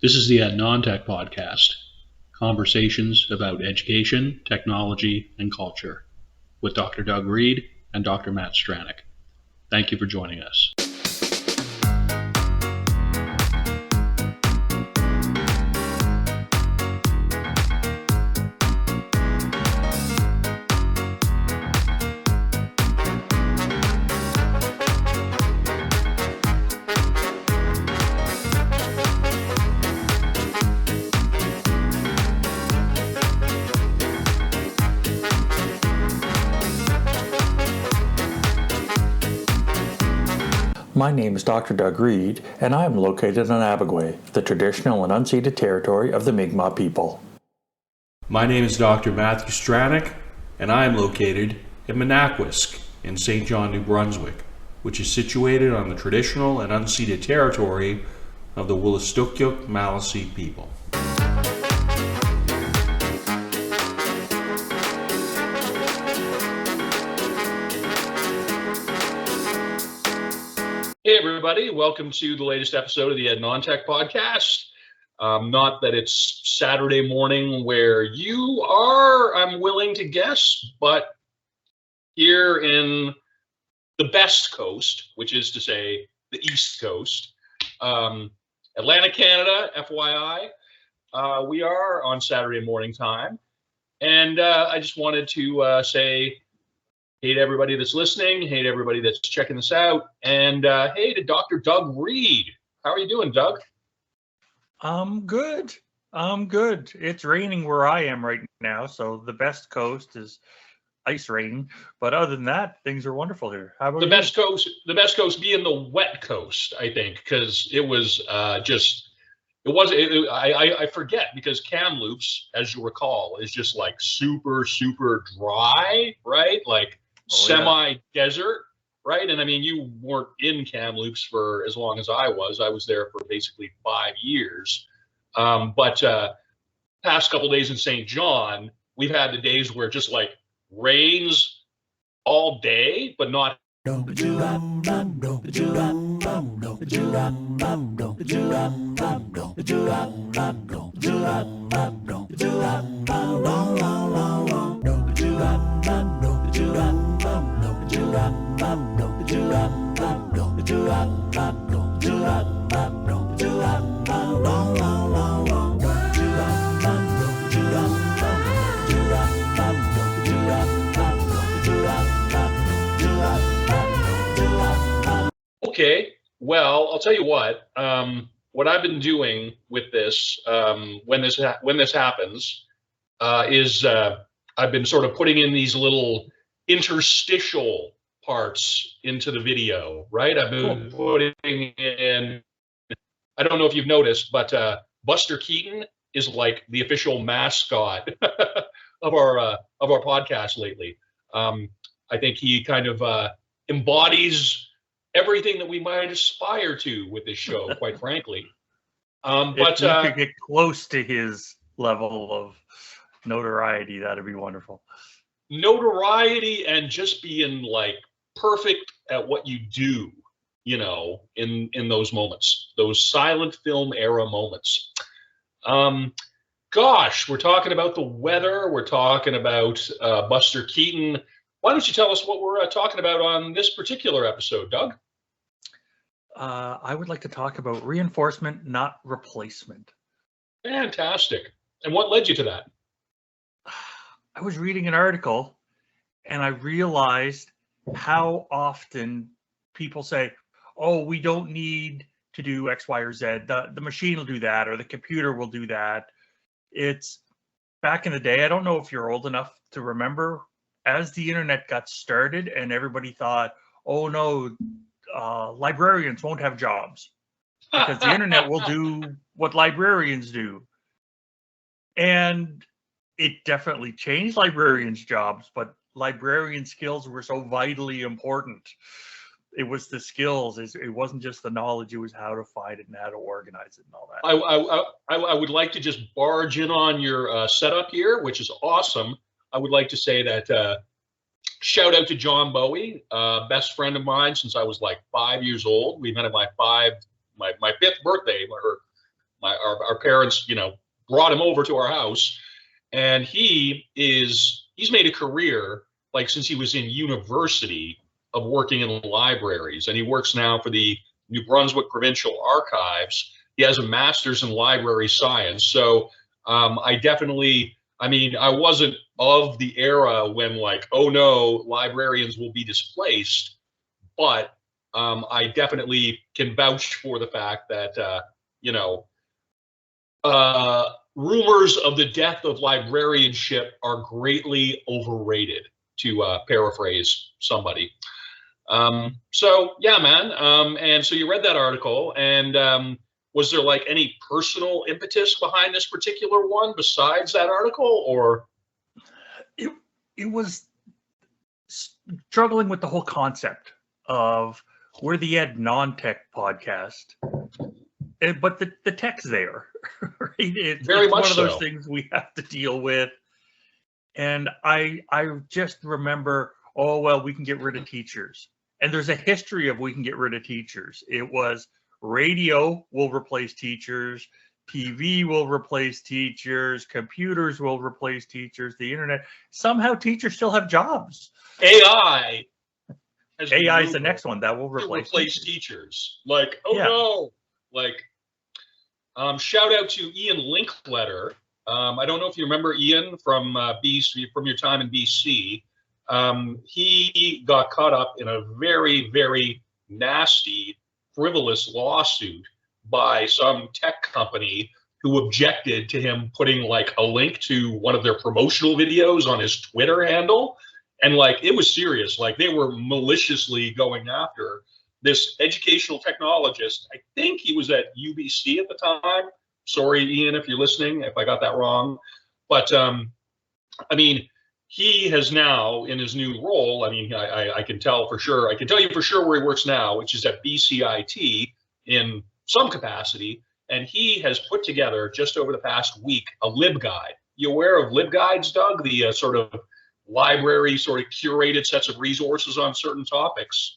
This is the EnT podcast, conversations about education, technology, and culture, with Dr. Doug Reed and Dr. Matt Stranick. Thank you for joining us. My name is Dr. Doug Reed, and I am located on Abagway, the traditional and unceded territory of the Mi'kmaq people. My name is Dr. Matthew Stranick, and I am located in Menakwisk in St. John, New Brunswick, which is situated on the traditional and unceded territory of the Wolastoqiyik Maliseet people. Hey everybody, welcome to the latest episode of the EnT podcast. Not that it's Saturday morning where you are, I'm willing to guess, but here in the best coast, which is to say the East Coast, Atlantic Canada, FYI, we are on Saturday morning time. And I just wanted to say hey to everybody that's listening, hey to everybody that's checking this out, and hey to Dr. Doug Reed. How are you doing, Doug? I'm good. It's raining where I am right now, so the best coast is ice rain. But other than that, things are wonderful here. How about the you? The best coast being the wet coast, I think, because it was I forget, because Kamloops, as you recall, is just like super dry, right? Like semi-desert, right? And I mean, you weren't in Kamloops for as long as I was. I was there for basically 5 years. But past couple days in St. John, we've had the days where it just like rains all day, but not. Okay, well, I'll tell you what. What I've been doing with this, when this happens, is I've been sort of putting in these little interstitial parts into the video, right? I've been putting in. I don't know if you've noticed, but Buster Keaton is like the official mascot of our podcast lately. I think he kind of embodies everything that we might aspire to with this show, quite frankly. But if we could get close to his level of notoriety, that'd be wonderful. Notoriety and just being like perfect at what you do, you know, in those moments, those silent film era moments. Gosh, we're talking about the weather. We're talking about Buster Keaton. Why don't you tell us what we're talking about on this particular episode, Doug? I would like to talk about reinforcement, not replacement. Fantastic. And what led you to that? I was reading an article and I realized how often people say, oh, we don't need to do X, Y, or Z. The machine will do that, or the computer will do that. It's back in the day. I don't know if you're old enough to remember, as the internet got started and everybody thought, oh no, librarians won't have jobs because the internet will do what librarians do. And it definitely changed librarians' jobs, but librarian skills were so vitally important. It was the skills. It wasn't just the knowledge. It was how to find it and how to organize it and all that. I would like to just barge in on your setup here, which is awesome. I would like to say that shout out to John Bowie, best friend of mine since I was like 5 years old. We met at my fifth birthday, or our parents, brought him over to our house, and he's made a career, like, since he was in university, of working in libraries, and he works now for the New Brunswick Provincial Archives. He has a master's in library science. So I wasn't of the era when, like, oh no, librarians will be displaced, but I definitely can vouch for the fact that, rumors of the death of librarianship are greatly overrated, to paraphrase somebody. So yeah, man. And so you read that article, and was there like any personal impetus behind this particular one besides that article, or? It was struggling with the whole concept of we're the Ed non-tech podcast, but the tech's there, right? It's much one of those so. things we have to deal with. And I just remember, oh, well, we can get rid of teachers. And there's a history of we can get rid of teachers. It was radio will replace teachers, TV will replace teachers, computers will replace teachers, the internet. Somehow teachers still have jobs. AI is the next one that will replace teachers. Like, oh yeah. no. Like, shout out to Ian Linkletter. I don't know if you remember Ian from BC, from your time in BC. He got caught up in a very, very nasty, frivolous lawsuit by some tech company who objected to him putting like a link to one of their promotional videos on his Twitter handle. And like, it was serious. Like, they were maliciously going after this educational technologist. I think he was at UBC at the time. Sorry, Ian, if you're listening, if I got that wrong. But he has now, in his new role, I can tell for sure, I can tell you for sure where he works now, which is at BCIT in some capacity. And he has put together, just over the past week, a LibGuide. You aware of LibGuides, Doug? The sort of library, sort of curated sets of resources on certain topics.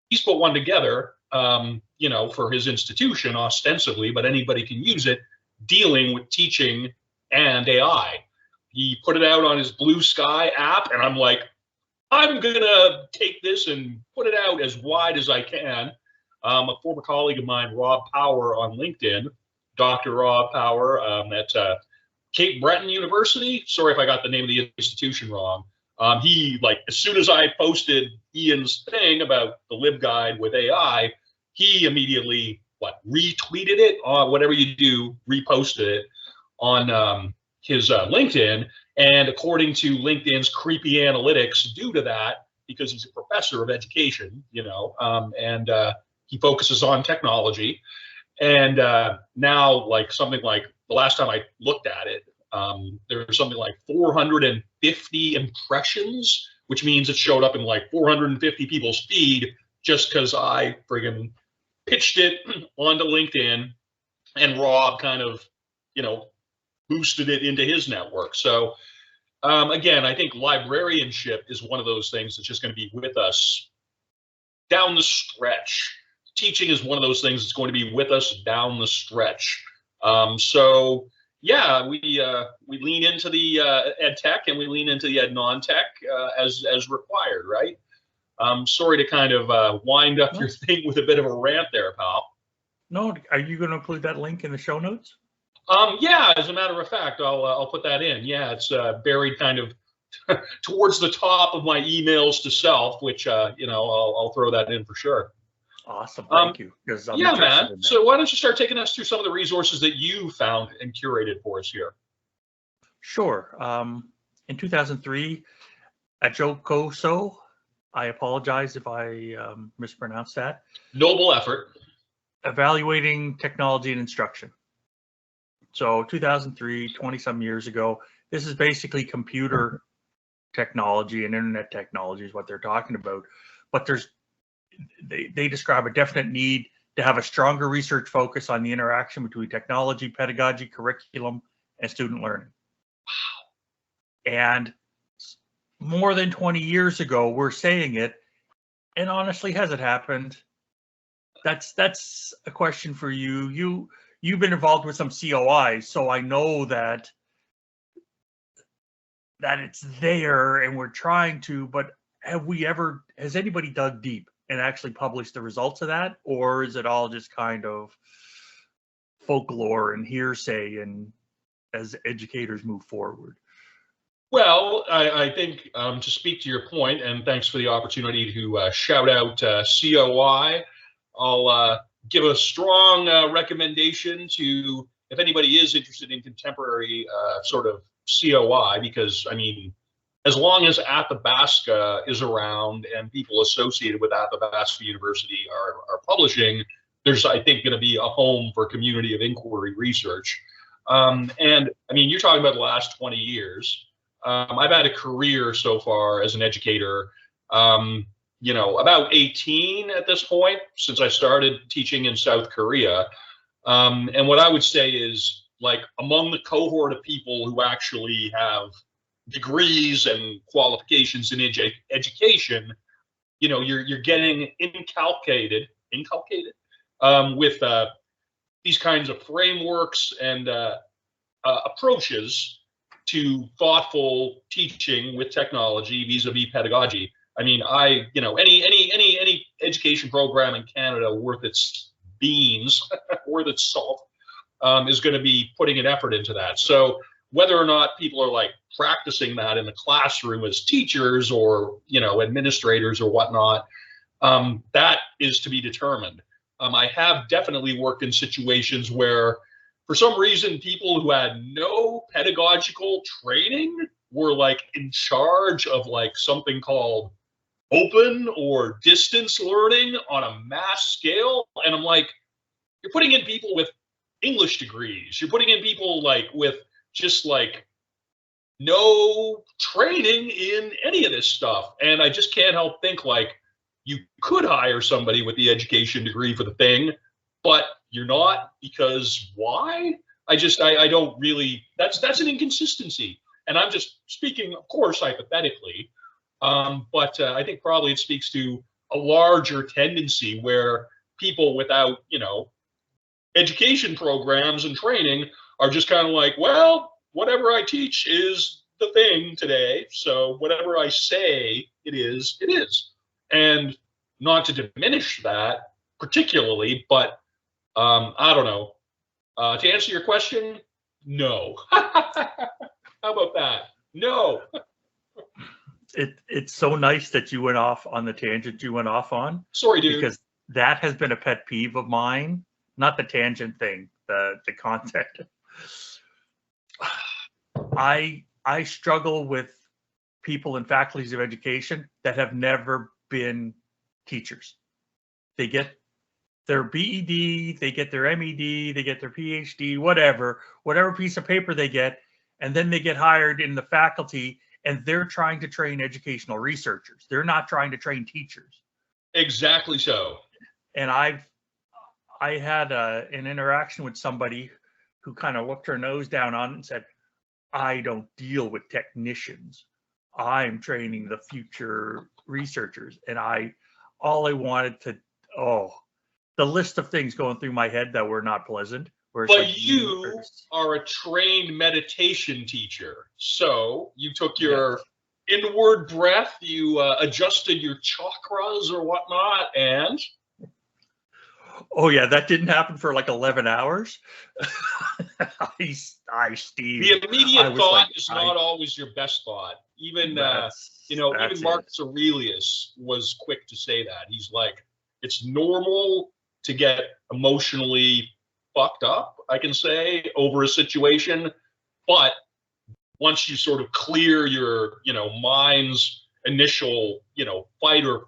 He's put one together, for his institution ostensibly, but anybody can use it, dealing with teaching and AI. He put it out on his Blue Sky app, and I'm like, I'm gonna take this and put it out as wide as I can. A former colleague of mine, Rob Power on LinkedIn, Dr. Rob Power, at Cape Breton University. Sorry if I got the name of the institution wrong. He, like, as soon as I posted Ian's thing about the LibGuide with AI, he immediately retweeted it, or whatever you do, reposted it on his LinkedIn. And according to LinkedIn's creepy analytics, due to that, because he's a professor of education, and he focuses on technology. And now, like, something like the last time I looked at it, there's something like 450 impressions, which means it showed up in like 450 people's feed just because I friggin' pitched it onto LinkedIn, and Rob kind of, boosted it into his network. So again, I think librarianship is one of those things that's just going to be with us down the stretch. Teaching is one of those things that's going to be with us down the stretch. So yeah, we lean into the ed tech, and we lean into the ed non-tech as required, right? Sorry to kind of wind up your thing with a bit of a rant there, pal. No, are you going to include that link in the show notes? Yeah, as a matter of fact, I'll put that in. Yeah, it's buried kind of towards the top of my emails to self, which I'll throw that in for sure. Awesome, thank you. Yeah, man. So why don't you start taking us through some of the resources that you found and curated for us here? Sure. In 2003, at Jocoso, I apologize if I mispronounced that. Noble effort. Evaluating technology and instruction. So 2003, 20-some years ago, this is basically computer technology and internet technology is what they're talking about. But they describe a definite need to have a stronger research focus on the interaction between technology, pedagogy, curriculum, and student learning. Wow. And more than 20 years ago, we're saying it. And honestly, has it happened? That's a question for you. you've been involved with some COIs, so I know that it's there and we're trying to, but has anybody dug deep and actually published the results of that? Or is it all just kind of folklore and hearsay and as educators move forward? Well, I think to speak to your point, and thanks for the opportunity to shout out COI, I'll give a strong recommendation to, if anybody is interested in contemporary sort of COI, because I mean, as long as Athabasca is around and people associated with Athabasca University are publishing, there's, I think, going to be a home for community of inquiry research. And I mean, you're talking about the last 20 years. I've had a career so far as an educator, you know, about 18 at this point, since I started teaching in South Korea. And what I would say is, like, among the cohort of people who actually have degrees and qualifications in education, you know, you're getting inculcated with these kinds of frameworks and approaches to thoughtful teaching with technology vis-a-vis pedagogy. I mean, you know, any education program in Canada worth its beans, worth its salt, is going to be putting an effort into that. So whether or not people are like practicing that in the classroom as teachers or, you know, administrators or whatnot, that is to be determined. I have definitely worked in situations where, for some reason, people who had no pedagogical training were like in charge of like something called open or distance learning on a mass scale. And I'm like, you're putting in people with English degrees. You're putting in people like with just like no training in any of this stuff. And I just can't help think like, you could hire somebody with the education degree for the thing, but you're not, because why? I don't really, that's an inconsistency. And I'm just speaking, of course, hypothetically, but I think probably it speaks to a larger tendency where people without, you know, education programs and training are just kind of like, well, whatever I teach is the thing today. So whatever I say it is, it is. And not to diminish that particularly, but I don't know. To answer your question, no. How about that? No. It's so nice that you went off on the tangent you went off on. Sorry, dude. Because that has been a pet peeve of mine. Not the tangent thing, the content. I struggle with people in faculties of education that have never been teachers. They get their BEd, they get their MEd, they get their PhD, whatever piece of paper they get, and then they get hired in the faculty, and they're trying to train educational researchers. They're not trying to train teachers. Exactly so. And I had an interaction with somebody who kind of looked her nose down on it and said, I don't deal with technicians. I'm training the future researchers. And all I wanted to, the list of things going through my head that were not pleasant. But like, you are a trained meditation teacher. So you took your inward breath, you adjusted your chakras or whatnot, and... Oh yeah, that didn't happen for like 11 hours. Steve. The immediate thought is not always your best thought. Even you know, even Marcus Aurelius was quick to say that. He's like, it's normal to get emotionally fucked up, I can say, over a situation, but once you sort of clear your, you know, mind's initial, you know, fight or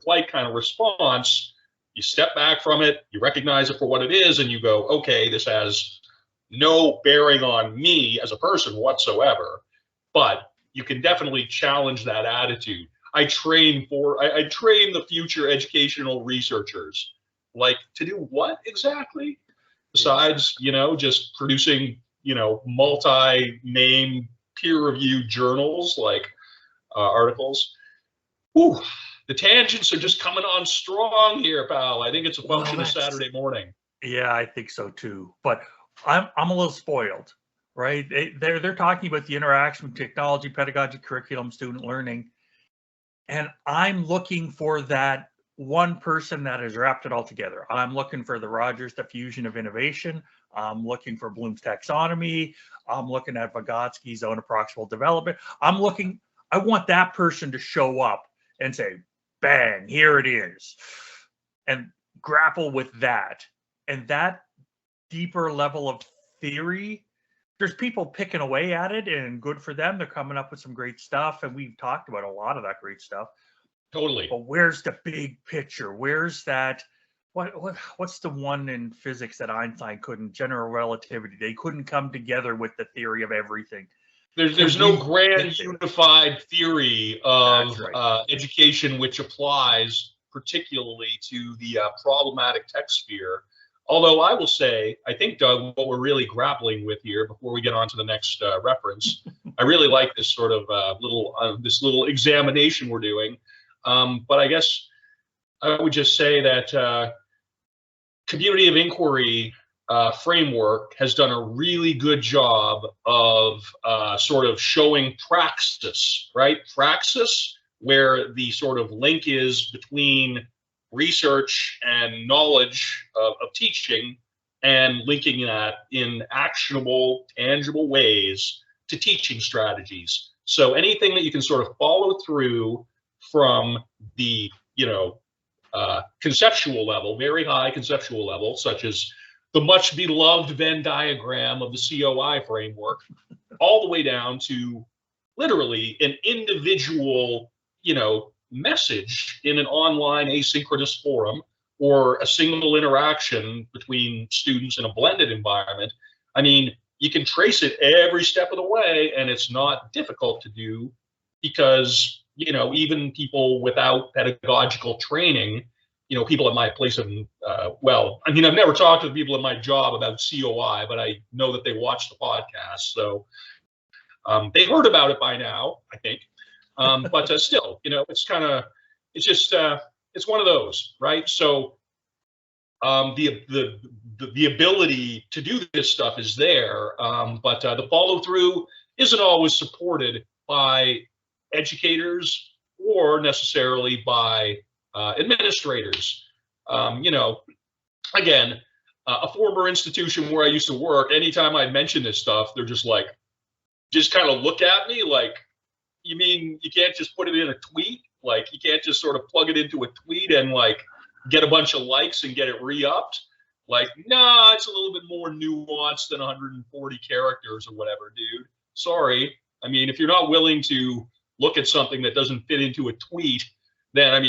flight kind of response, you step back from it, you recognize it for what it is, and you go, okay, this has no bearing on me as a person whatsoever. But you can definitely challenge that attitude. I train the future educational researchers. Like, to do what exactly? Besides, you know, just producing, you know, multi-name peer-reviewed journals like articles. Whew. The tangents are just coming on strong here, pal. I think it's a function of Saturday morning. Yeah, I think so too. But I'm a little spoiled, right? They're talking about the interaction with technology, pedagogy, curriculum, student learning, and I'm looking for that one person that has wrapped it all together. I'm looking for the Rogers diffusion of innovation. I'm looking for Bloom's taxonomy. I'm looking at Vygotsky's zone of proximal development. I want that person to show up and say, bang, here it is, and grapple with that. And that deeper level of theory, there's people picking away at it, and good for them. They're coming up with some great stuff, and we've talked about a lot of that great stuff. Totally. But where's the big picture? Where's that? What's the one in physics that Einstein couldn't? General relativity. They couldn't come together with the theory of everything. There's no grand unified theory of education which applies particularly to the problematic tech sphere. Although I will say, I think, Doug, what we're really grappling with here, before we get on to the next reference, I really like this sort of little examination we're doing. But I guess I would just say that community of inquiry framework has done a really good job of sort of showing praxis, right? Praxis, where the sort of link is between research and knowledge of teaching, and linking that in actionable, tangible ways to teaching strategies. So anything that you can sort of follow through from the, conceptual level, very high conceptual level, such as the much beloved Venn diagram of the COI framework, all the way down to literally an individual, message in an online asynchronous forum, or a single interaction between students in a blended environment. I mean, you can trace it every step of the way, and it's not difficult to do, because, even people without pedagogical training, people at my place of, I've never talked to the people at my job about COI, but I know that they watch the podcast. So they heard about it by now, I think. But still, it's one of those, right? So the ability to do this stuff is there, but the follow through isn't always supported by educators or necessarily by administrators. Again, a former institution where I used to work, anytime I mention this stuff, they're just kind of look at me like, you mean you can't just put it in a tweet? Like, you can't just sort of plug it into a tweet and get a bunch of likes and get it re-upped? Like, nah, it's a little bit more nuanced than 140 characters or whatever, dude. Sorry. I mean, if you're not willing to look at something that doesn't fit into a tweet, then,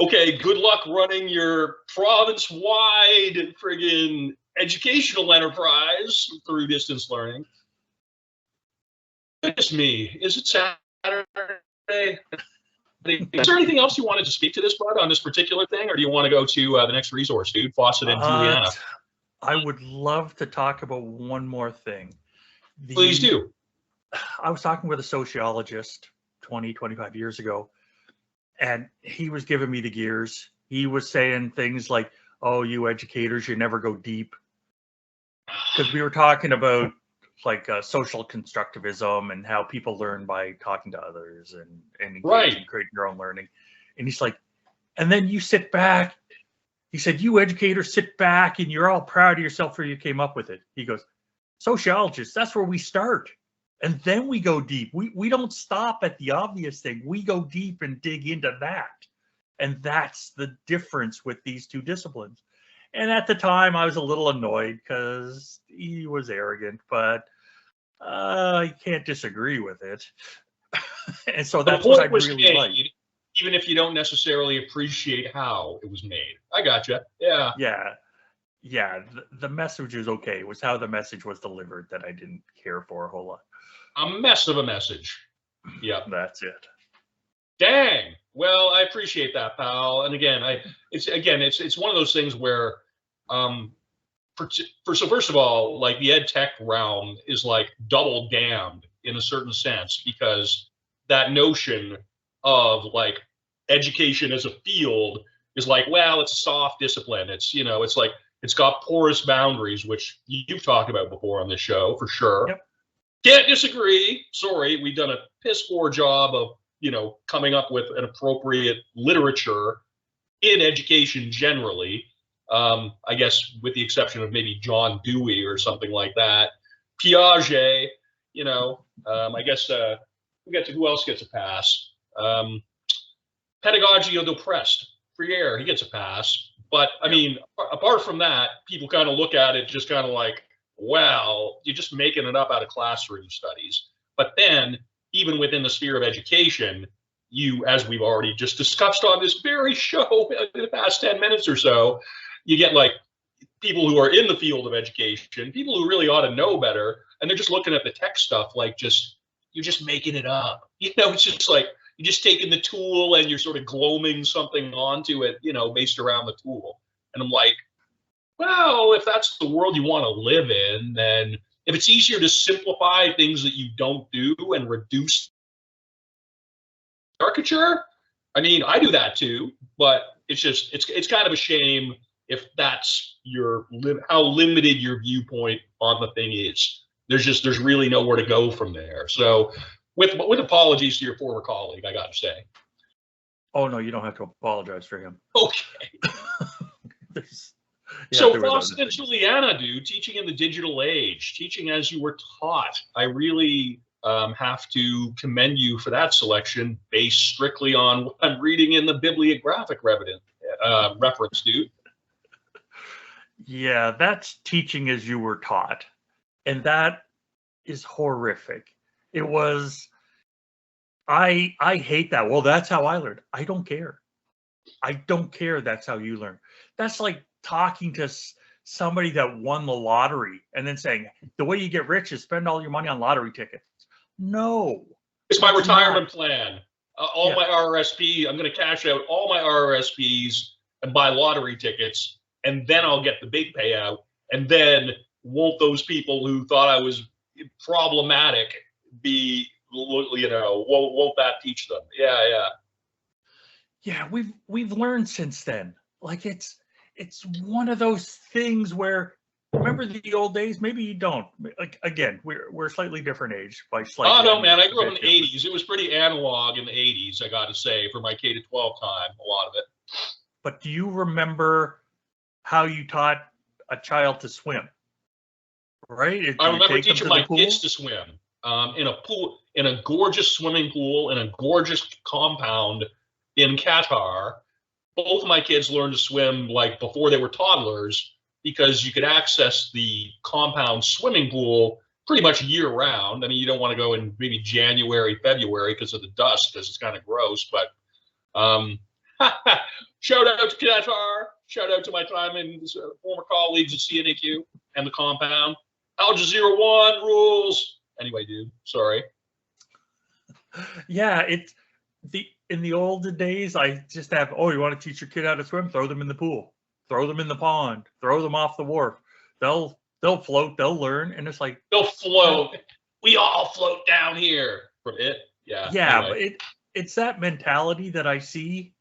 okay, good luck running your province-wide friggin' educational enterprise through distance learning. It's me. Is it Saturday? Is there anything else you wanted to speak to this, bud, on this particular thing, or do you want to go to the next resource, dude? Fawcett and Juliana. I would love to talk about one more thing. Please do. I was talking with a sociologist 20, 25 years ago, and he was giving me the gears. He was saying things like, oh, you educators, you never go deep. Because we were talking about social constructivism and how people learn by talking to others and creating your own learning. And he's like, and then you sit back. He said, you educators sit back and you're all proud of yourself for you came up with it. He goes, sociologists, that's where we start. And then we go deep. We don't stop at the obvious thing. We go deep and dig into that. And that's the difference with these two disciplines. And at the time, I was a little annoyed because he was arrogant, but I can't disagree with it. And so that's what I really like. Even if you don't necessarily appreciate how it was made. I gotcha. Yeah. Yeah. The message is okay. It was how the message was delivered that I didn't care for a whole lot. A mess of a message. Yep. That's it. Dang. Well, I appreciate that, pal. And again, it's one of those things where, so first of all, the ed tech realm is double damned in a certain sense, because that notion of education as a field is well, it's a soft discipline. It's, it's It's got porous boundaries, which you've talked about before on this show, for sure. Yep. Can't disagree. Sorry, we've done a piss poor job of, coming up with an appropriate literature in education generally. I guess with the exception of maybe John Dewey or something like that. Piaget, I guess who else gets a pass? Pedagogia d'oppressed. Freire, he gets a pass. But I mean, apart from that, people kind of look at it just kind of like, well, you're just making it up out of classroom studies. But then, even within the sphere of education, you, as we've already just discussed on this very show in the past 10 minutes or so, you get like people who are in the field of education, people who really ought to know better, and they're just looking at the tech stuff like you're just making it up. It's just like you're just taking the tool and you're sort of gloaming something onto it, based around the tool. And I'm like, well, if that's the world you want to live in, then if it's easier to simplify things that you don't do and reduce caricature, I mean, I do that too, but it's kind of a shame if that's how limited your viewpoint on the thing is. There's really nowhere to go from there. So with apologies to your former colleague, I got to say. Oh no, you don't have to apologize for him. Okay. So Faustin and Juliana, dude, teaching in the digital age, teaching as you were taught. I really have to commend you for that selection based strictly on what I'm reading in the bibliographic reference, dude. Yeah, that's teaching as you were taught. And that is horrific. It was, I hate that. Well, that's how I learned. I don't care. I don't care. That's how you learn. That's like talking to somebody that won the lottery and then saying, the way you get rich is spend all your money on lottery tickets. No. It's my retirement plan. My RRSP, I'm going to cash out all my RRSPs and buy lottery tickets, and then I'll get the big payout. And then won't those people who thought I was problematic be, won't that teach them? Yeah. Yeah, we've learned since then. Like it's one of those things where, remember the old days? Maybe you don't. Like again, we're a slightly different age by slightly. Oh no, man! I grew up in the '80s. It was pretty analog in the '80s. I got to say, for my K-12 time, a lot of it. But do you remember how you taught a child to swim? Right. I remember teaching my kids to swim in a pool, in a gorgeous swimming pool, in a gorgeous compound in Qatar. Both of my kids learned to swim like before they were toddlers, because you could access the compound swimming pool pretty much year round. I mean, you don't want to go in maybe January, February because of the dust, because it's kind of gross. But shout out to Qatar. Shout out to my time and former colleagues at CNAQ and the compound. Al Jazeera 1 rules. Anyway, dude, sorry. Yeah, in the olden days, I just have, you want to teach your kid how to swim? Throw them in the pool. Throw them in the pond, throw them off the wharf. They'll float, they'll learn, and it's like they'll float. We all float down here from it. Yeah. Yeah, anyway. But it's that mentality that I see.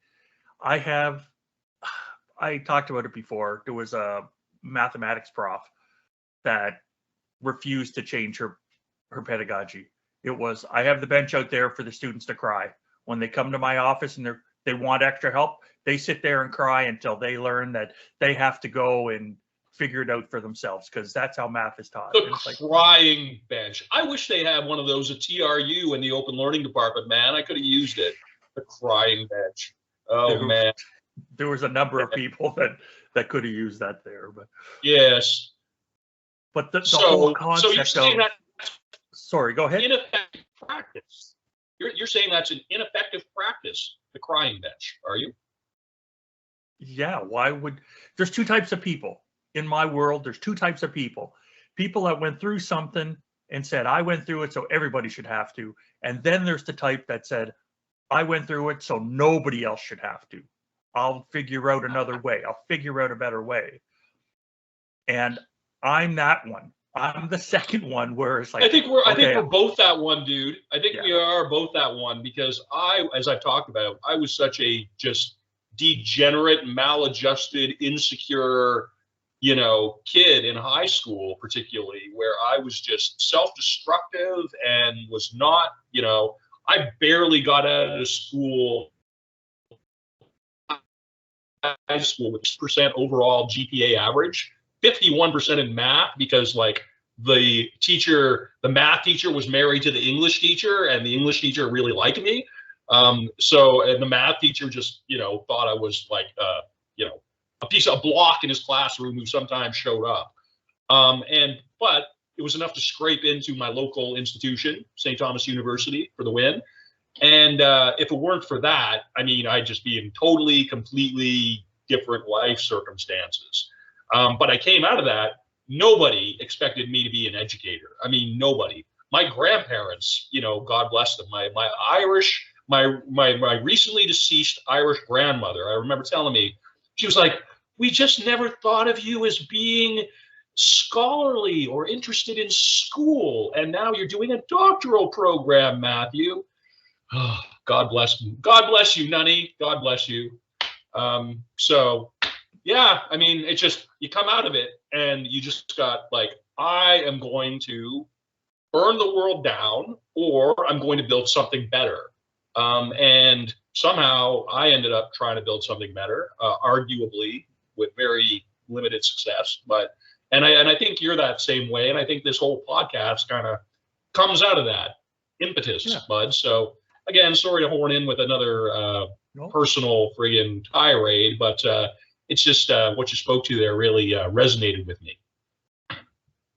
I talked about it before. There was a mathematics prof that refused to change her pedagogy. It was, I have the bench out there for the students to cry. When they come to my office and they want extra help, they sit there and cry until they learn that they have to go and figure it out for themselves, because that's how math is taught. The crying bench. I wish they had one of those at TRU in the open learning department, man. I could have used it. The crying bench. Oh, man. There was a number of people that could have used that there. But yes. But the whole concept so you're saying that, sorry, go ahead. Ineffective practice. You're saying that's an ineffective practice, the crying bench, are you? Yeah, there's two types of people. In my world, there's two types of people. People that went through something and said, I went through it, so everybody should have to. And then there's the type that said, I went through it, so nobody else should have to. I'll figure out another way. I'll figure out a better way. And I'm that one. I'm the second one where it's like, I think we're both that one, dude. I think we are both that one, because as I've talked about, I was such a just degenerate, maladjusted, insecure, kid in high school, particularly, where I was just self-destructive and was not, I barely got out of school, high school with 6% overall GPA average, 51% in math, because like the math teacher was married to the English teacher, and the English teacher really liked me. And the math teacher just, thought I was like, a piece of block in his classroom who sometimes showed up. But it was enough to scrape into my local institution, St. Thomas University, for the win. And if it weren't for that, I mean, I'd just be in totally, completely different life circumstances. But I came out of that. Nobody expected me to be an educator. I mean, nobody. My grandparents, God bless them, my recently deceased Irish grandmother, I remember telling me, she was like, we just never thought of you as being scholarly or interested in school, and now you're doing a doctoral program, Matthew. Oh, God bless you. God bless you, Nunny. God bless you. So, yeah, I mean, it's just, you come out of it and you just got like, I am going to burn the world down, or I'm going to build something better. And somehow I ended up trying to build something better, arguably with very limited success. But and I think you're that same way, and I think this whole podcast kind of comes out of that impetus, bud. So again, sorry to horn in with another personal friggin' tirade, but it's just what you spoke to there really resonated with me.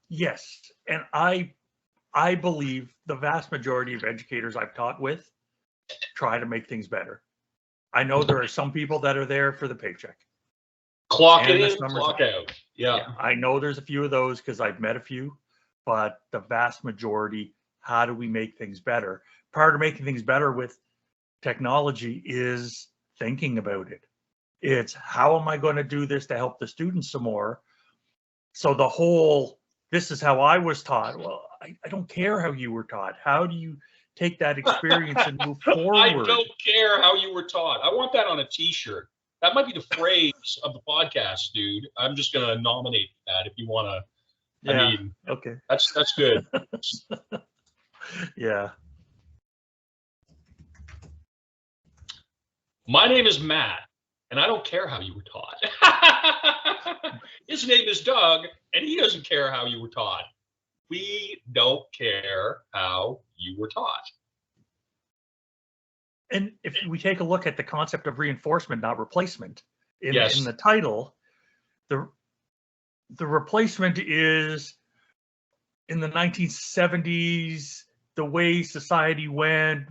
Yes, and I believe the vast majority of educators I've taught with try to make things better. I know there are some people that are there for the paycheck. Clock it in, clock out. Yeah. I know there's a few of those because I've met a few, but the vast majority, how do we make things better? Part of making things better with technology is thinking about it. It's how am I going to do this to help the students some more? So the whole, this is how I was taught. Well, I don't care how you were taught. How do you take that experience and move forward? I don't care how you were taught. I want that on a t-shirt. That might be the phrase of the podcast, dude. I'm just going to nominate that if you want to. Yeah, I mean, okay. That's good. Yeah. My name is Matt, and I don't care how you were taught. His name is Doug, and he doesn't care how you were taught. We don't care how you were taught. And if we take a look at the concept of reinforcement, not replacement, in the title, the replacement is in the 1970s, the way society went,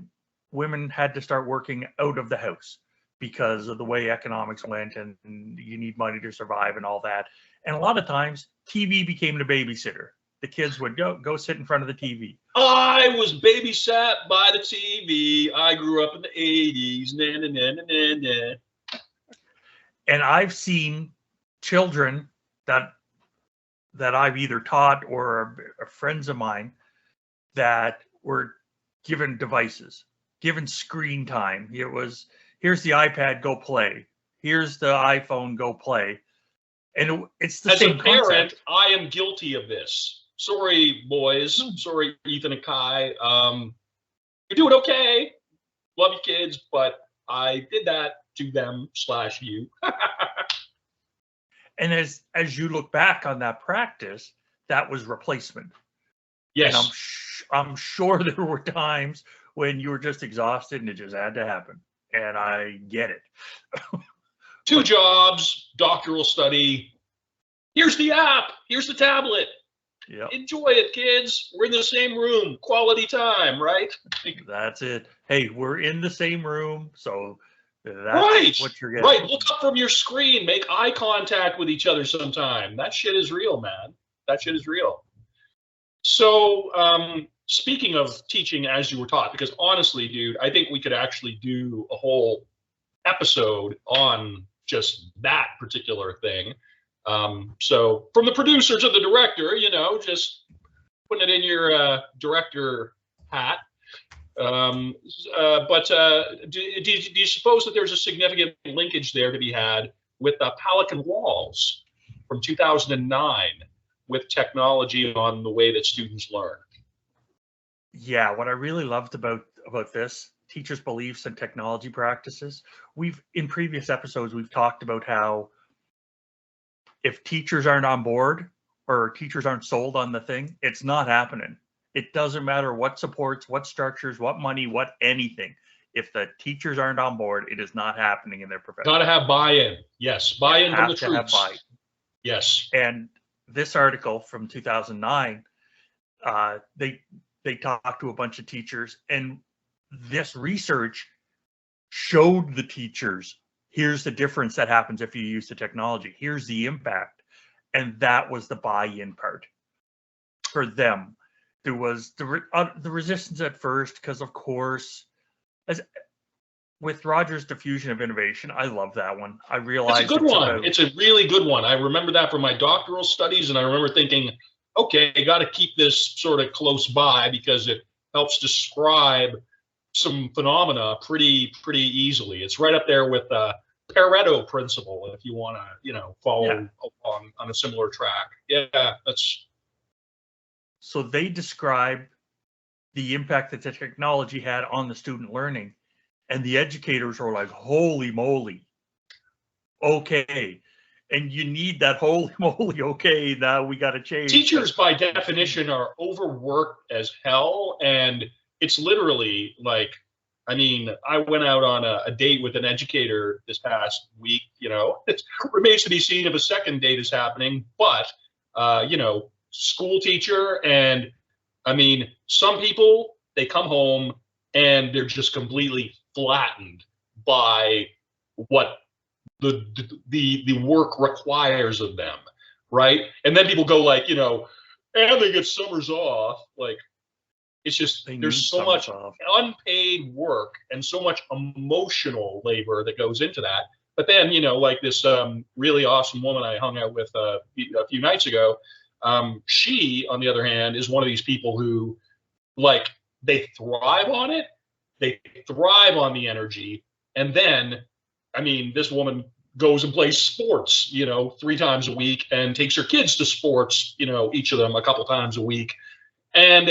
women had to start working out of the house because of the way economics went, and you need money to survive and all that. And a lot of times TV became the babysitter. The kids would go sit in front of the TV. I was babysat by the TV. I grew up in the 80s. Na, na, na, na, na. And I've seen children that I've either taught or are friends of mine that were given devices, given screen time. It was, here's the iPad, go play. Here's the iPhone, go play. And it's the same concept. As a parent, I am guilty of this. Sorry, boys. Sorry, Ethan and Kai. You're doing okay. Love you, kids, but I did that to them / you. And as you look back on that practice, that was replacement. Yes. And I'm sure there were times when you were just exhausted and it just had to happen. And I get it. 2 jobs, doctoral study. Here's the app. Here's the tablet. Yep. Enjoy it, kids. We're in the same room. Quality time, right? That's it. Hey, we're in the same room, so that's what you're getting. Right. Look up from your screen. Make eye contact with each other sometime. That shit is real, man. That shit is real. So, speaking of teaching as you were taught, because honestly, dude, I think we could actually do a whole episode on just that particular thing. So from the producer to the director, just putting it in your director hat. But do you suppose that there's a significant linkage there to be had with Pelican Walls from 2009 with technology on the way that students learn. Yeah, what I really loved about this, teachers' beliefs and technology practices, in previous episodes, we've talked about how if teachers aren't on board or teachers aren't sold on the thing, it's not happening. It doesn't matter what supports, what structures, what money, what anything. If the teachers aren't on board, it is not happening in their profession. Got to have buy-in. Yes, buy-in from the troops. Yes. And this article from 2009, they talked to a bunch of teachers, and this research showed the teachers, here's the difference that happens if you use the technology. Here's the impact. And that was the buy-in part for them. There was the resistance at first, because of course, as with Rogers' diffusion of innovation, I love that one. I realized it's a good one. It's a really good one. I remember that from my doctoral studies, and I remember thinking, okay, I got to keep this sort of close by because it helps describe some phenomena pretty easily. It's right up there with the Pareto principle, if you want to, follow along on a similar track. Yeah, that's. So they describe the impact that the technology had on the student learning, and the educators are like, holy moly, okay. And you need that holy moly, okay, now we got to change. Teachers, by definition, are overworked as hell. And it's literally like, I mean, I went out on a date with an educator this past week. It remains to be seen if a second date is happening. But, school teacher. And I mean, some people, they come home and they're just completely flattened by what the work requires of them, right? And then people go like, and they get summers off. Like, it's just, there's so much unpaid work and so much emotional labor that goes into that. But then, like this really awesome woman I hung out with a few nights ago, she, on the other hand, is one of these people who, like, they thrive on it. They thrive on the energy. And then, I mean, this woman goes and plays sports, 3 times a week, and takes her kids to sports, each of them a couple times a week, and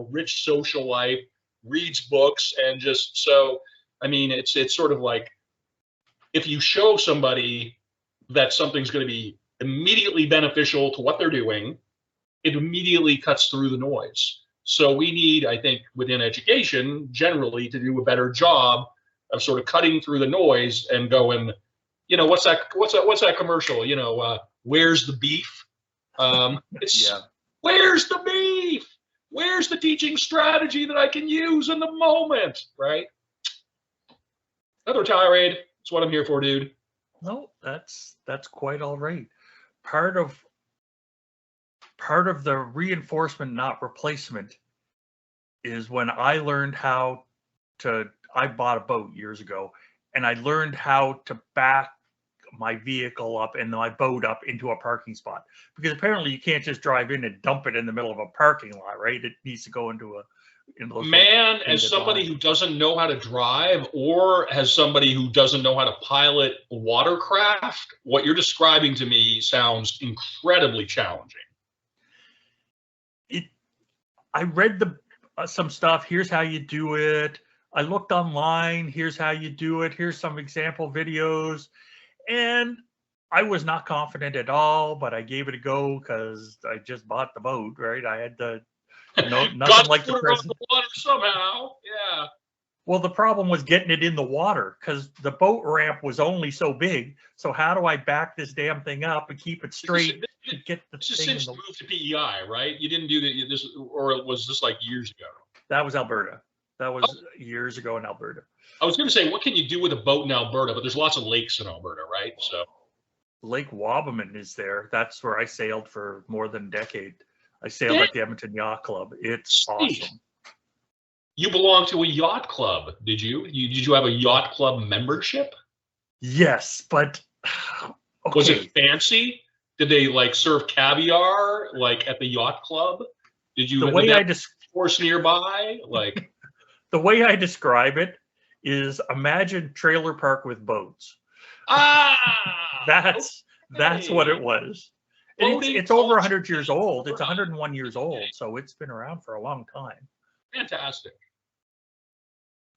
rich social life, reads books, and just so, I mean, it's sort of like, if you show somebody that something's going to be immediately beneficial to what they're doing, it immediately cuts through the noise. So we need, I think, within education generally to do a better job of sort of cutting through the noise and going, what's that commercial? Where's the beef? Where's the beef? Where's the teaching strategy that I can use in the moment? Right? Another tirade. That's what I'm here for, dude. No, that's quite all right. Part of the reinforcement, not replacement, is when I learned how to. I bought a boat years ago, and I learned how to back my vehicle up and my boat up into a parking spot, because apparently you can't just drive in and dump it in the middle of a parking lot, right? It needs to go into man, as somebody who doesn't know how to drive, or as somebody who doesn't know how to pilot watercraft, what you're describing to me sounds incredibly challenging. I read some stuff. Here's how you do it. I looked online. Here's how you do it. Here's some example videos. And I was not confident at all, but I gave it a go because I just bought the boat, right? I had nothing like the present. The water somehow. Yeah. Well, the problem was getting it in the water, because the boat ramp was only so big. So how do I back this damn thing up and keep it straight to get the this thing? This is since moved to PEI, right? You didn't do this, or was this like years ago? That was Alberta. That was years ago in Alberta. I was going to say, what can you do with a boat in Alberta? But there's lots of lakes in Alberta, right? So Lake Wabamun is there. That's where I sailed for more than a decade. I sailed at the Edmonton Yacht Club. It's awesome. You belong to a yacht club, did you? Did you have a yacht club membership? Yes, but okay. Was it fancy? Did they like serve caviar like at the yacht club? Did you? The way I force nearby, like the way I describe it is, imagine trailer park with boats. Ah, that's That's what it was. And Voting it's over culture 100 years is old. It's around. 101 years old, so it's been around for a long time. Fantastic.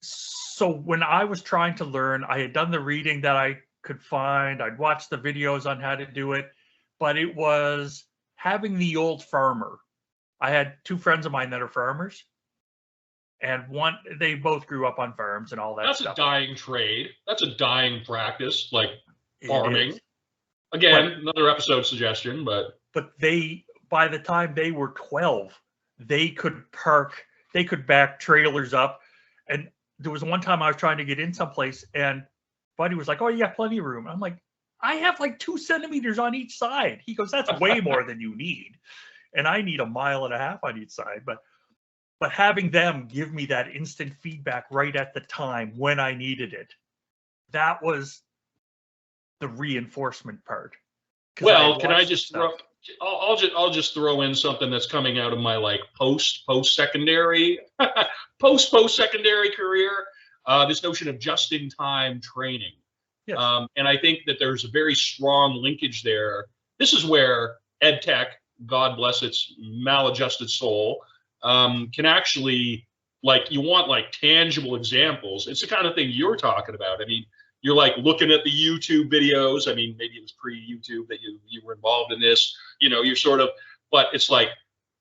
So when I was trying to learn, I had done the reading that I could find. I'd watched the videos on how to do it, but it was having the old farmer. I had two friends of mine that are farmers, and they both grew up on farms and all that That's stuff. a dying trade. That's a dying practice, like It farming. is. Again, another episode suggestion, but By the time they were 12, they could back trailers up. And there was one time I was trying to get in someplace, and Buddy was like, "Oh, you got plenty of room." I'm like, "I have like 2 centimeters on each side." He goes, "That's way more than you need. And I need 1.5 miles on each side." But having them give me that instant feedback right at the time when I needed it, that was the reinforcement part. well, can I just throw? I'll just throw in something that's coming out of my like post secondary post secondary career. This notion of just in time training. Yes. And I think that there's a very strong linkage there. This is where ed tech, God bless its maladjusted soul, can actually, like, you want like tangible examples. It's the kind of thing you're talking about. I mean, you're like looking at the YouTube videos. I mean, maybe it was pre-YouTube that you were involved in this. You know, you're sort of, but it's like,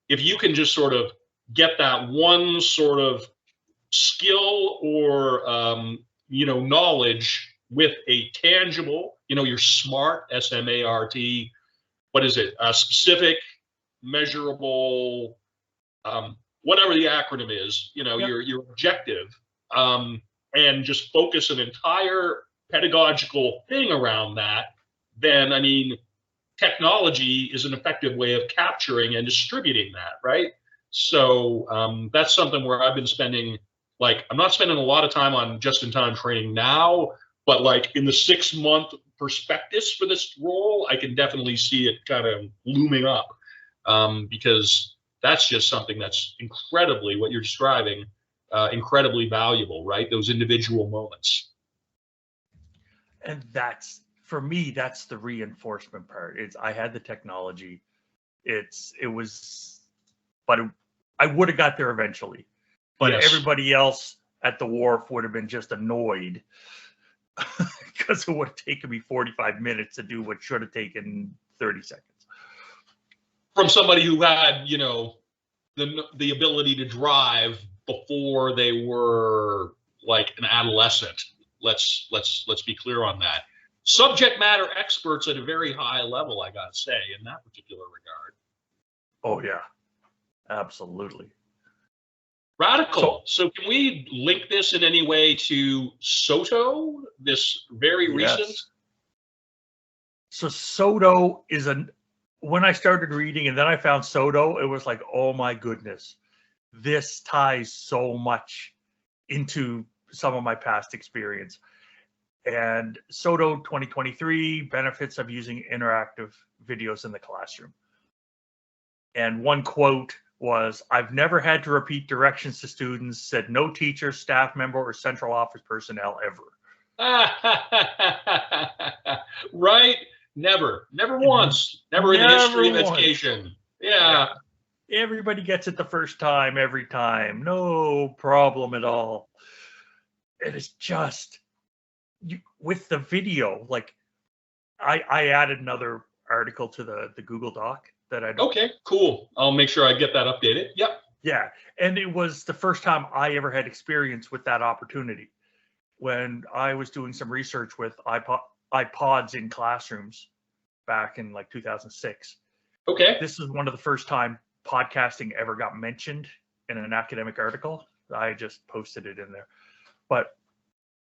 if you can just sort of get that one sort of skill or knowledge with a tangible, your SMART, SMART, what is it? Specific, measurable, whatever the acronym is, Yep. your objective, and just focus an entire pedagogical thing around that, then, I mean, technology is an effective way of capturing and distributing that, right? So that's something where I've been spending, like, I'm not spending a lot of time on just-in-time training now, but like in the 6-month prospectus for this role, I can definitely see it kind of looming up, because that's just something that's incredibly, what you're describing, incredibly valuable, right? Those individual moments. And that's, for me, that's the reinforcement part. I had the technology. I would have got there eventually. But Yes. Everybody else at the wharf would have been just annoyed because it would have taken me 45 minutes to do what should have taken 30 seconds. From somebody who had, the ability to drive before they were like an adolescent. Let's be clear on that. Subject matter experts at a very high level, I gotta say, in that particular regard. Oh yeah, absolutely. Radical. So can we link this in any way to Soto, this very recent? So Soto is when I started reading and then I found Soto, it was like, oh my goodness, this ties so much into some of my past experience. And Soto 2023, benefits of using interactive videos in the classroom. And one quote was, "I've never had to repeat directions to students, said no teacher, staff member, or central office personnel ever." Right? Never once. Never in the history of education. Yeah. Everybody gets it the first time, every time. No problem at all. It is just, with the video, like, I added another article to the Google Doc that I don't. Okay, cool. I'll make sure I get that updated. Yep. Yeah, and it was the first time I ever had experience with that opportunity. When I was doing some research with iPods in classrooms back in like 2006. Okay. This is one of the first time podcasting ever got mentioned in an academic article. I just posted it in there. But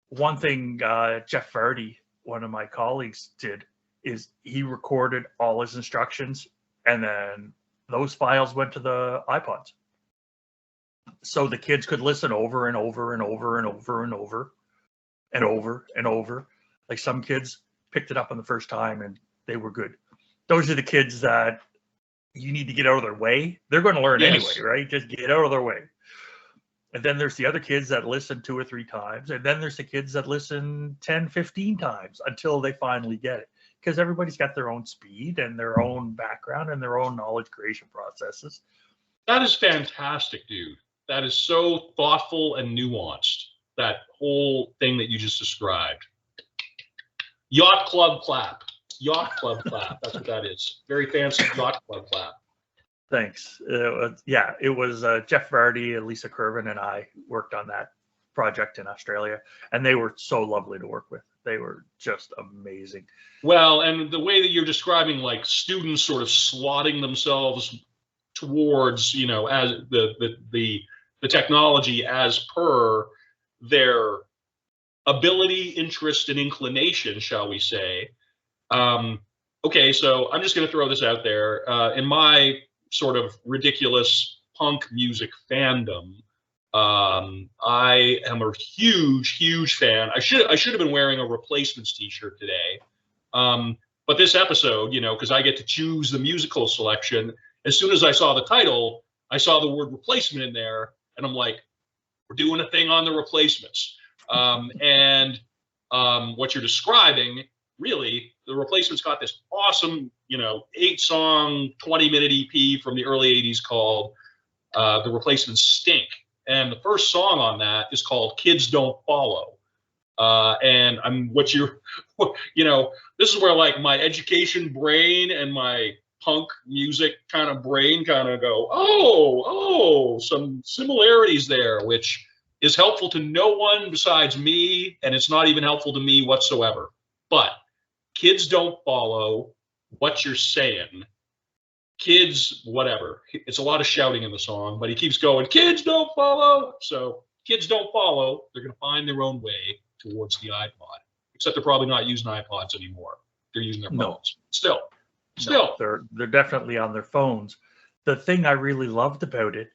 one thing Jeff Vardy, one of my colleagues, did is he recorded all his instructions, and then those files went to the iPods. So the kids could listen over and over and over and over and over and over and over. Like, some kids picked it up on the first time and they were good. Those are the kids that you need to get out of their way. They're going to learn anyway, right? Just get out of their way. And then there's the other kids that listen 2 or 3 times. And then there's the kids that listen 10, 15 times until they finally get it. because everybody's got their own speed and their own background and their own knowledge creation processes. That is fantastic, dude. That is so thoughtful and nuanced. That whole thing that you just described. Yacht club clap. Yacht club clap. That's what that is. Very fancy yacht club clap. Thanks. It was Jeff Vardy, Lisa Curvin, and I worked on that project in Australia, and they were so lovely to work with. They were just amazing. Well, and the way that you're describing, like students sort of slotting themselves towards, you know, as the technology as per their ability, interest, and inclination, shall we say. Okay, so I'm just going to throw this out there. In my sort of ridiculous punk music fandom, I am a huge fan. I should have been wearing a Replacements t-shirt today. But this episode, you know, because I get to choose the musical selection, as soon as I saw the title, I saw the word replacement in there, and I'm like, we're doing a thing on the Replacements. What you're describing, really, the Replacements got this awesome, you know, 8-song, 20-minute EP from the early 80s called The Replacements Stink. And the first song on that is called Kids Don't Follow. And you know, this is where like my education brain and my punk music kind of brain kind of go, oh, some similarities there, which is helpful to no one besides me, and it's not even helpful to me whatsoever. But kids don't follow what you're saying. Kids, whatever. It's a lot of shouting in the song, but he keeps going, kids don't follow. So kids don't follow. They're going to find their own way towards the iPod, except they're probably not using iPods anymore. They're using their phones. Still. No, they're definitely on their phones. The thing I really loved about it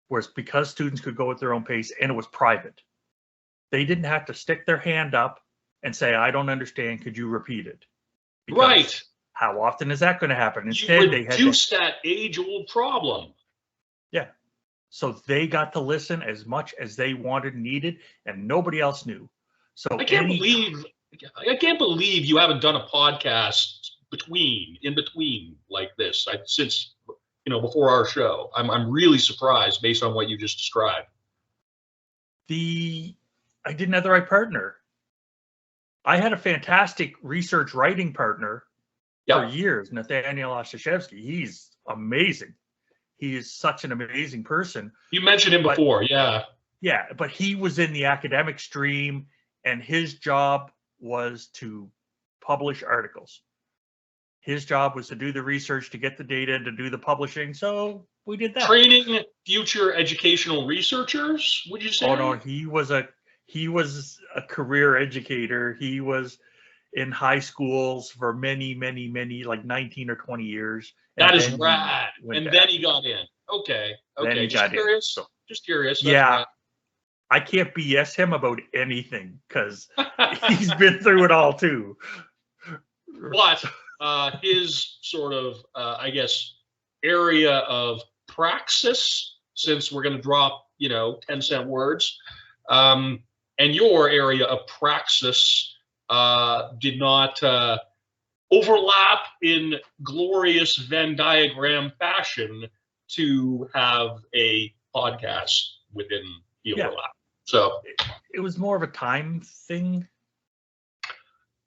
was because students could go at their own pace and it was private. They didn't have to stick their hand up and say, I don't understand, could you repeat it? Because right. How often is that going to happen? Instead, you they had reduce that age-old problem. Yeah. So they got to listen as much as they wanted and needed, and nobody else knew. So I can't believe you haven't done a podcast in between like this since, you know, before our show. I'm really surprised based on what you just described. I didn't have the right partner. I had a fantastic research writing partner for years, Nathaniel Ostashevsky. He's amazing. He is such an amazing person. You mentioned him before, yeah. Yeah, but he was in the academic stream, and his job was to publish articles. His job was to do the research, to get the data, and to do the publishing. So we did that. Training future educational researchers, would you say? Oh no, he was a career educator. He was in high schools for many, like 19 or 20 years. That is rad. And then he got in. Okay. Then he got in. So, just curious. Yeah. I can't BS him about anything because he's been through it all too. But his sort of, I guess, area of praxis, since we're going to drop, 10-cent words, and your area of praxis did not overlap in glorious Venn diagram fashion to have a podcast within the overlap. So it was more of a time thing.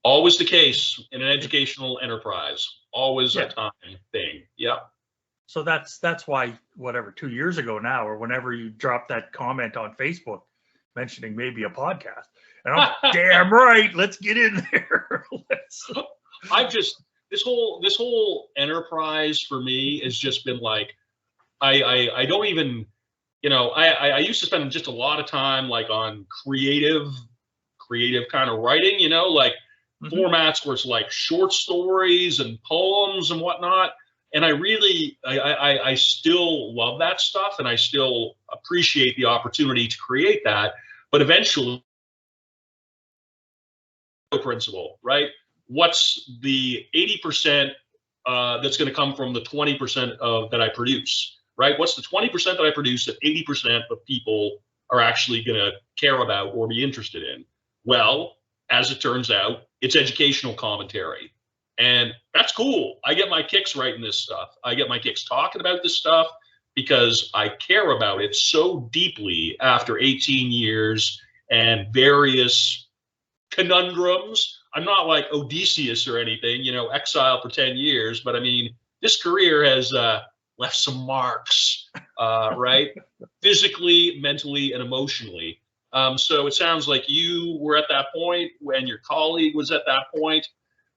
Always the case in an educational enterprise. Always a time thing. Yeah. So that's why, 2 years ago now, or whenever you drop that comment on Facebook mentioning maybe a podcast, and I'm damn right, let's get in there. I've just this whole enterprise for me has just been like, I don't even, I used to spend just a lot of time like on creative kind of writing, formats where it's like short stories and poems and whatnot. And I still love that stuff, and I still appreciate the opportunity to create that. But eventually, principle, right? What's the 80% that's going to come from the 20% that I produce, right? What's the 20% that I produce that 80% of people are actually going to care about or be interested in? Well, as it turns out, it's educational commentary. And that's cool. I get my kicks writing this stuff. I get my kicks talking about this stuff because I care about it so deeply after 18 years and various conundrums. I'm not like Odysseus or anything, you know, exile for 10 years, but I mean, this career has left some marks, right? Physically, mentally, and emotionally. So it sounds like you were at that point when your colleague was at that point.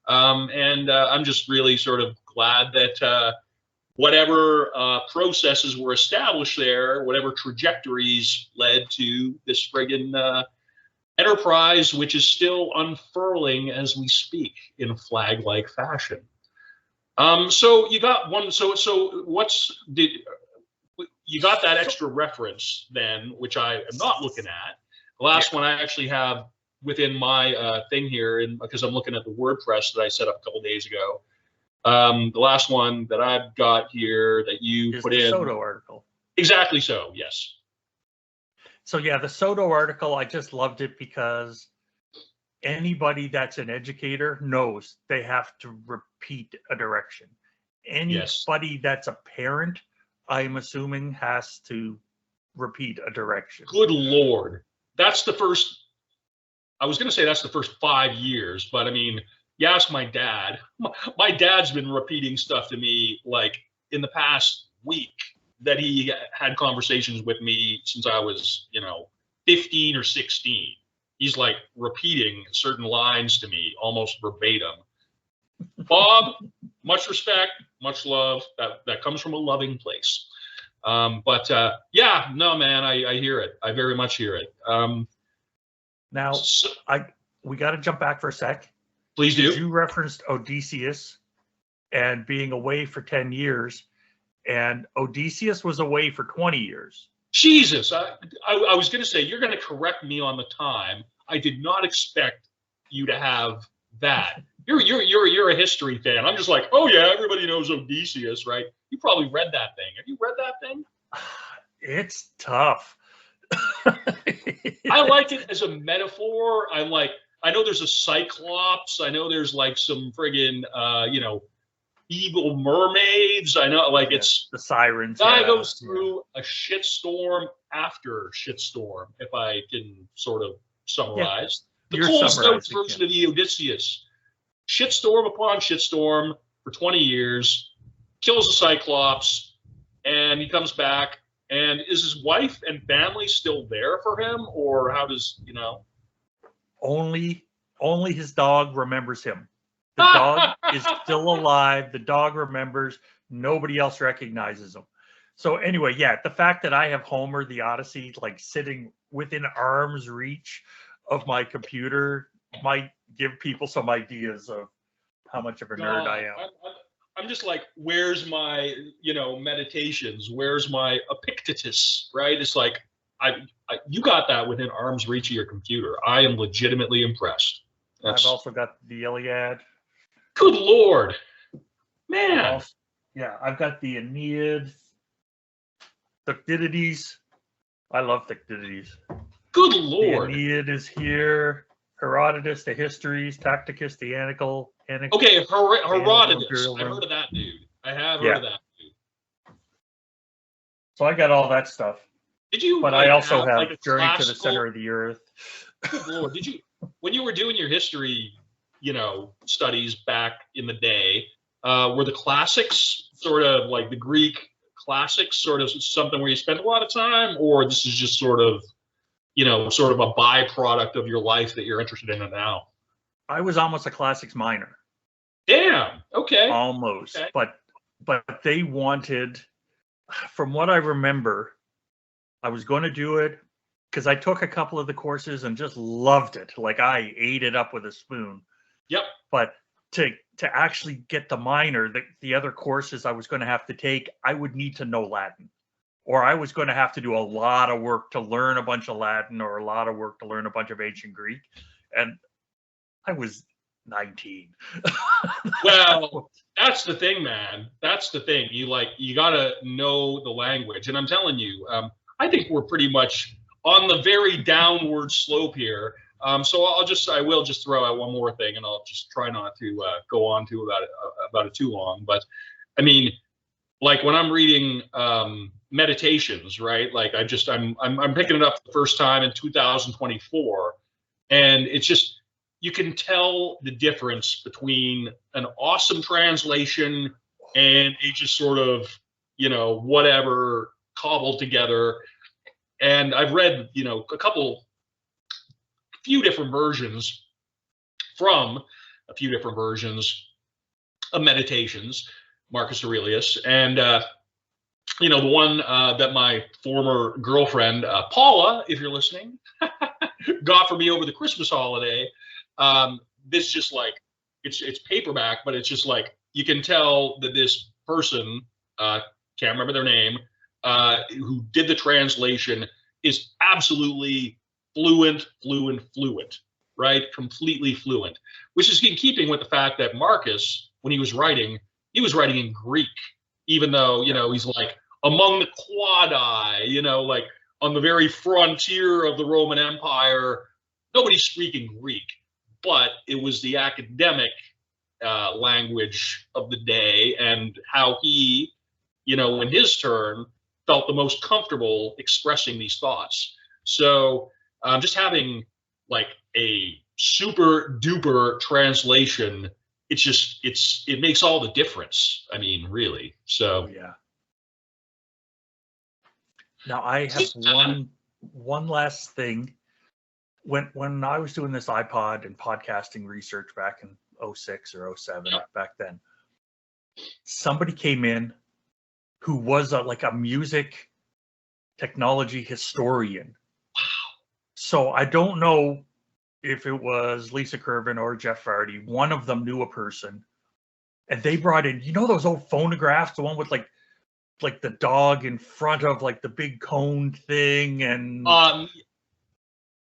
And I'm just really sort of glad that whatever processes were established there, whatever trajectories led to this friggin' enterprise, which is still unfurling as we speak in flag-like fashion. So you got one. So you got that extra reference then, which I am not looking at. The last one I actually have within my thing here, and because I'm looking at the WordPress that I set up a couple days ago. The last one that I've got here that you put in. The Soto article. Exactly so, yes. So yeah, the Soto article, I just loved it because anybody that's an educator knows they have to repeat a direction. Anybody that's a parent, I'm assuming, has to repeat a direction. Good Lord. That's the first, I was going to say that's the first 5 years, but I mean, you ask my dad. My dad's been repeating stuff to me like in the past week that he had conversations with me since I was, 15 or 16. He's like repeating certain lines to me almost verbatim. Bob, much respect, much love. That comes from a loving place. Yeah, no, man, I hear it. I very much hear it. Now, we got to jump back for a sec. Please do. You referenced Odysseus and being away for 10 years, and Odysseus was away for 20 years. Jesus, I was going to say, you're going to correct me on the time. I did not expect you to have that. You're a history fan. I'm just like, oh yeah, everybody knows Odysseus, right? You probably read that thing. Have you read that thing? It's tough. I like it as a metaphor. I know there's a cyclops. I know there's like some friggin', evil mermaids. I know, like, it's the sirens. Guy goes through a shitstorm after shitstorm, if I can sort of summarize. The Cold Snows version of the Odysseus. Shitstorm upon shitstorm for 20 years, kills a cyclops, and he comes back. And is his wife and family still there for him, or how does, Only his dog remembers him. The dog is still alive. The dog remembers. Nobody else recognizes him. So anyway, yeah, the fact that I have Homer the Odyssey like sitting within arm's reach of my computer might give people some ideas of how much of a nerd I am. I'm just like, where's my, meditations? Where's my Epictetus, right? It's like, you got that within arm's reach of your computer. I am legitimately impressed. I've also got the Iliad. Good Lord, man. I've got the Aeneid, Thucydides. I love Thucydides. Good Lord. The Aeneid is here. Herodotus, the Histories, Tacticus, the Anical. Okay, Herodotus. I've heard of that dude. I have heard of that dude. So I got all that stuff. Did you? But I also have Journey to the Center of the Earth. Good Lord, did you? When you were doing your history, studies back in the day, were the classics sort of like the Greek classics, sort of something where you spent a lot of time, or this is just sort of a byproduct of your life that you're interested in it now? I was almost a classics minor. Damn. Okay. Almost. Okay. But they wanted, from what I remember, I was going to do it because I took a couple of the courses and just loved it. Like I ate it up with a spoon. Yep. But to actually get the minor, the other courses I was going to have to take, I would need to know Latin. Or I was going to have to do a lot of work to learn a bunch of Latin or a lot of work to learn a bunch of ancient Greek. And I was 19. Well, that's the thing, man. That's the thing. You got to know the language. And I'm telling you, I think we're pretty much on the very downward slope here. So I will just throw out one more thing, and I'll just try not to go on to about it too long. But I mean, like when I'm reading meditations, right? Like I'm picking it up the first time in 2024, and it's just, you can tell the difference between an awesome translation and a just sort of, whatever cobbled together. And I've read, few different versions of meditations, Marcus Aurelius, and the one that my former girlfriend Paula, if you're listening, got for me over the Christmas holiday. This just like it's paperback, but it's just like you can tell that this person, can't remember their name, who did the translation is absolutely fluent, right? Completely fluent, which is in keeping with the fact that Marcus, when he was writing in Greek, even though, he's like among the Quadi, like on the very frontier of the Roman Empire, nobody's speaking Greek, but it was the academic language of the day, and how he, in his turn, felt the most comfortable expressing these thoughts. So just having like a super duper translation, it makes all the difference. I mean, really. So yeah. Now I have one last thing. When I was doing this iPod and podcasting research back in 06 or 07, back then, somebody came in who was like a music technology historian. Wow. So I don't know if it was Lisa Curvin or Jeff Vardy. One of them knew a person, and they brought in, those old phonographs, the one with like the dog in front of like the big cone thing, and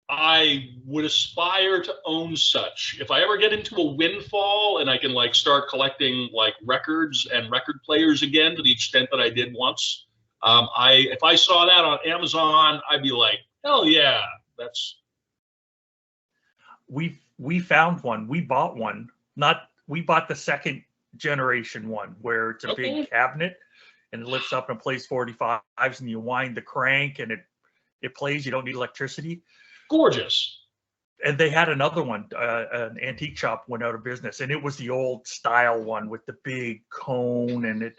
I would aspire to own such. If I ever get into a windfall and I can like start collecting like records and record players again to the extent that I did once, if I saw that on Amazon, I'd be like, hell yeah, that's. We found one. We bought one. We bought the second generation one where it's a big cabinet and it lifts up and plays 45s, and you wind the crank and it plays. You don't need electricity. Gorgeous. And they had another one. An antique shop went out of business, and it was the old style one with the big cone, and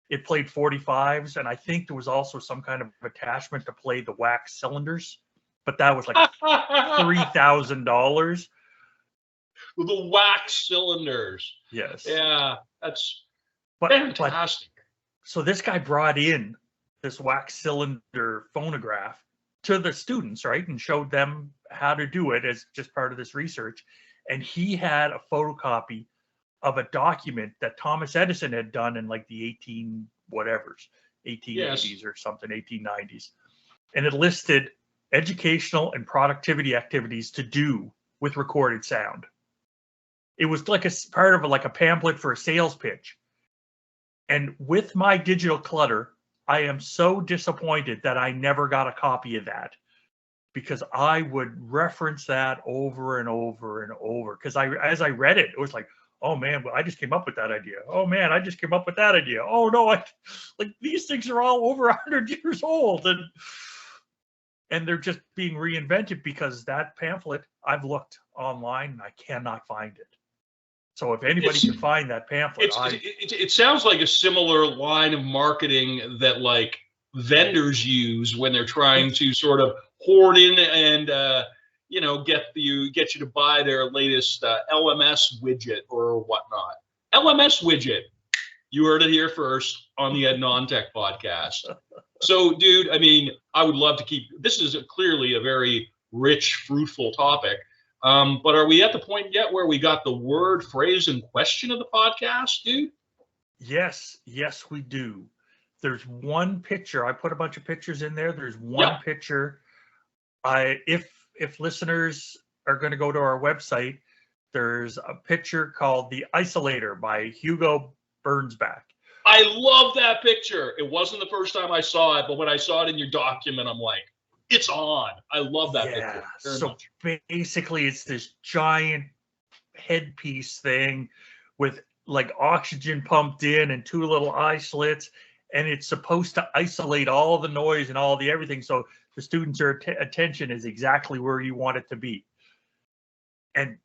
it played 45s. And I think there was also some kind of attachment to play the wax cylinders, but that was like $3,000. The wax cylinders. Yes. Yeah, that's fantastic. So this guy brought in this wax cylinder phonograph to the students, right, and showed them how to do it as just part of this research. And he had a photocopy of a document that Thomas Edison had done in like the 1880s or something, 1890s. And it listed educational and productivity activities to do with recorded sound. It was like a part of a pamphlet for a sales pitch. And with my digital clutter, I am so disappointed that I never got a copy of that, because I would reference that over and over and over. Because as I read it, it was like, oh man, I just came up with that idea. Oh man, I just came up with that idea. Oh no, these things are all over 100 years old, and they're just being reinvented, because that pamphlet, I've looked online and I cannot find it. So if anybody can find that pamphlet, it sounds like a similar line of marketing that like vendors use when they're trying to sort of hoard in and get you to buy their latest LMS widget or whatnot. LMS widget. You heard it here first on the Ed Non-Tech podcast. So, dude, I mean, I would love to keep. This is clearly a very rich, fruitful topic. But are we at the point yet where we got the word, phrase, and question of the podcast, dude? Yes, we do. There's one picture. I put a bunch of pictures in there. There's one picture. If listeners are going to go to our website, there's a picture called The Isolator by Hugo Burnsback. I love that picture. It wasn't the first time I saw it, but when I saw it in your document, I'm like, it's on. I love that Yeah. picture very So much. basically, it's this giant headpiece thing with like oxygen pumped in and two little eye slits, and it's supposed to isolate all the noise and all the everything, so the students' attention is exactly where you want it to be. And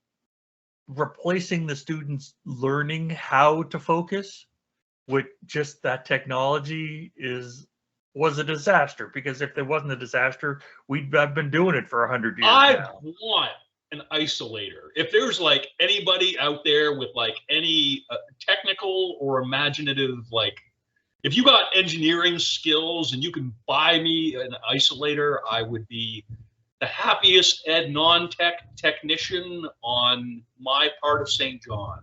replacing the students learning how to focus with just that technology was a disaster, because if there wasn't a disaster, we'd have been doing it for 100 years I now. want an isolator. If there's like anybody out there with like any technical or imaginative, like if you got engineering skills and you can buy me an isolator, I would be the happiest ed non-tech technician on my part of St. John.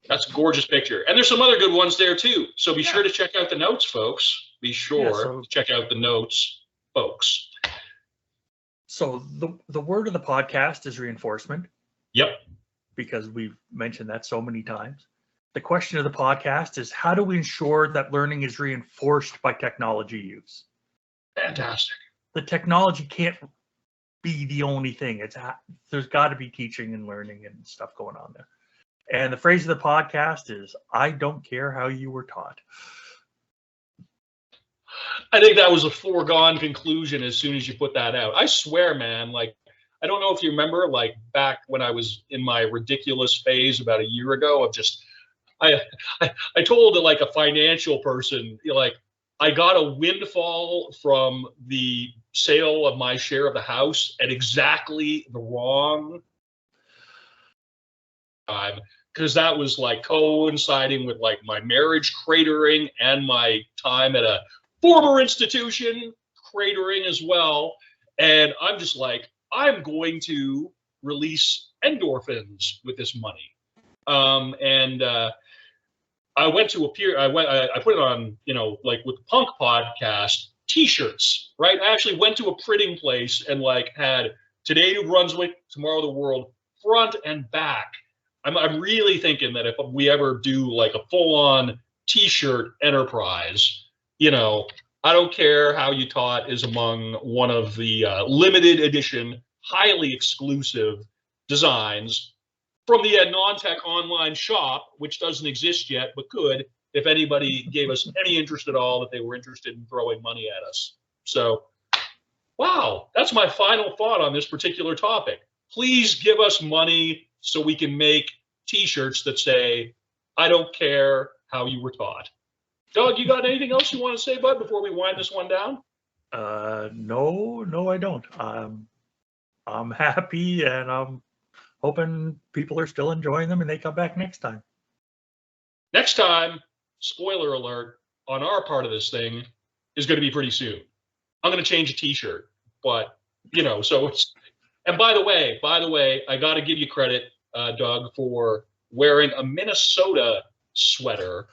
That's a gorgeous picture. And there's some other good ones there too. So be sure to check out the notes, folks. Be sure to check out the notes, folks. So the word of the podcast is reinforcement. Yep. Because we've mentioned that so many times. The question of the podcast is, how do we ensure that learning is reinforced by technology use? Fantastic. The technology can't be the only thing. There's got to be teaching and learning and stuff going on there. And the phrase of the podcast is, I don't care how you were taught. I think that was a foregone conclusion as soon as you put that out. I swear, man, like, I don't know if you remember, like back when I was in my ridiculous phase about a year ago of just, I told like a financial person, like, I got a windfall from the sale of my share of the house at exactly the wrong time, because that was like coinciding with like my marriage cratering and my time at a former institution cratering as well. And I'm just like, I'm going to release endorphins with this money. I went to I put it on, like with the Punk podcast, t-shirts, right? I actually went to a printing place and like had Today New Brunswick, Tomorrow the World, front and back. I'm really thinking that if we ever do like a full-on t-shirt enterprise, I don't care how you taught is among one of the limited edition, highly exclusive designs from the Ed Non-Tech online shop, which doesn't exist yet, but could if anybody gave us any interest at all, that they were interested in throwing money at us. So, wow, that's my final thought on this particular topic. Please give us money so we can make t-shirts that say, I don't care how you were taught. Doug, you got anything else you want to say, bud, before we wind this one down? No, I don't. I'm happy, and I'm hoping people are still enjoying them and they come back next time. Next time, spoiler alert, on our part of this thing is going to be pretty soon. I'm going to change a t-shirt, but so it's, and by the way, I got to give you credit, Doug, for wearing a Minnesota sweater.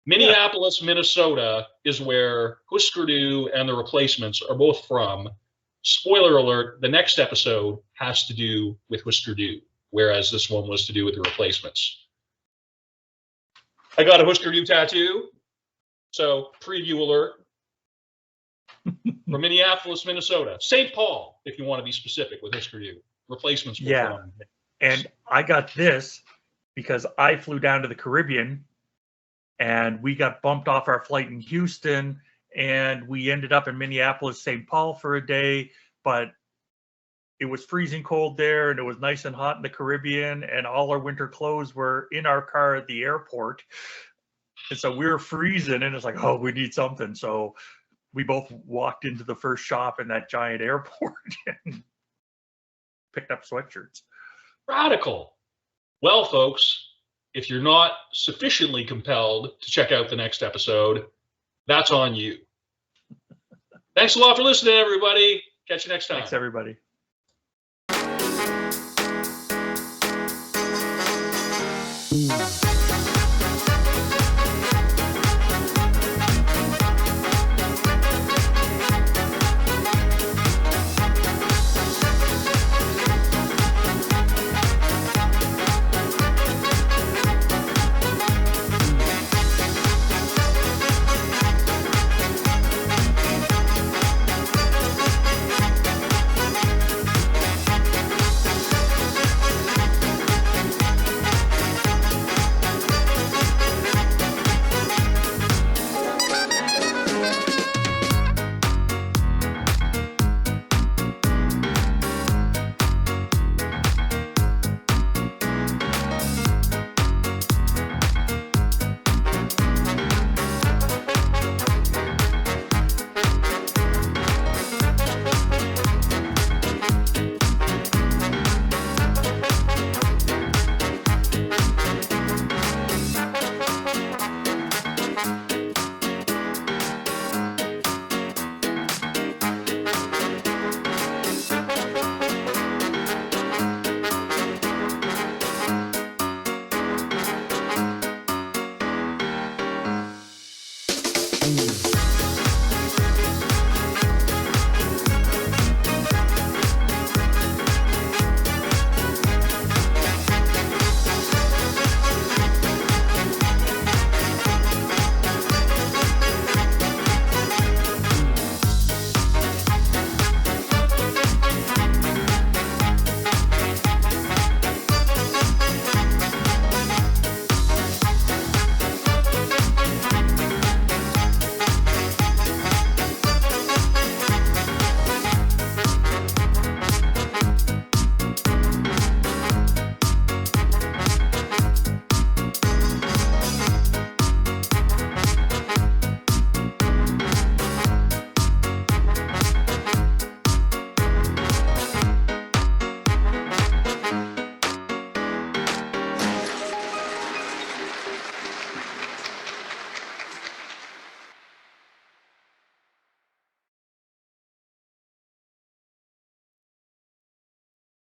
Minneapolis, Minnesota is where Husker Du and the Replacements are both from. Spoiler alert, the next episode has to do with Husker Du, whereas this one was to do with the Replacements. I got a Husker Du tattoo, so preview alert. From Minneapolis, Minnesota. St. Paul, if you want to be specific with Husker Du. Replacements were from. And I got this because I flew down to the Caribbean and we got bumped off our flight in Houston, and we ended up in Minneapolis, St. Paul for a day, but it was freezing cold there and it was nice and hot in the Caribbean, and all our winter clothes were in our car at the airport. And so we were freezing, and it's like, oh, we need something. So we both walked into the first shop in that giant airport and picked up sweatshirts. Radical. Well, folks, if you're not sufficiently compelled to check out the next episode, that's on you. Thanks a lot for listening, everybody. Catch you next time. Thanks, everybody.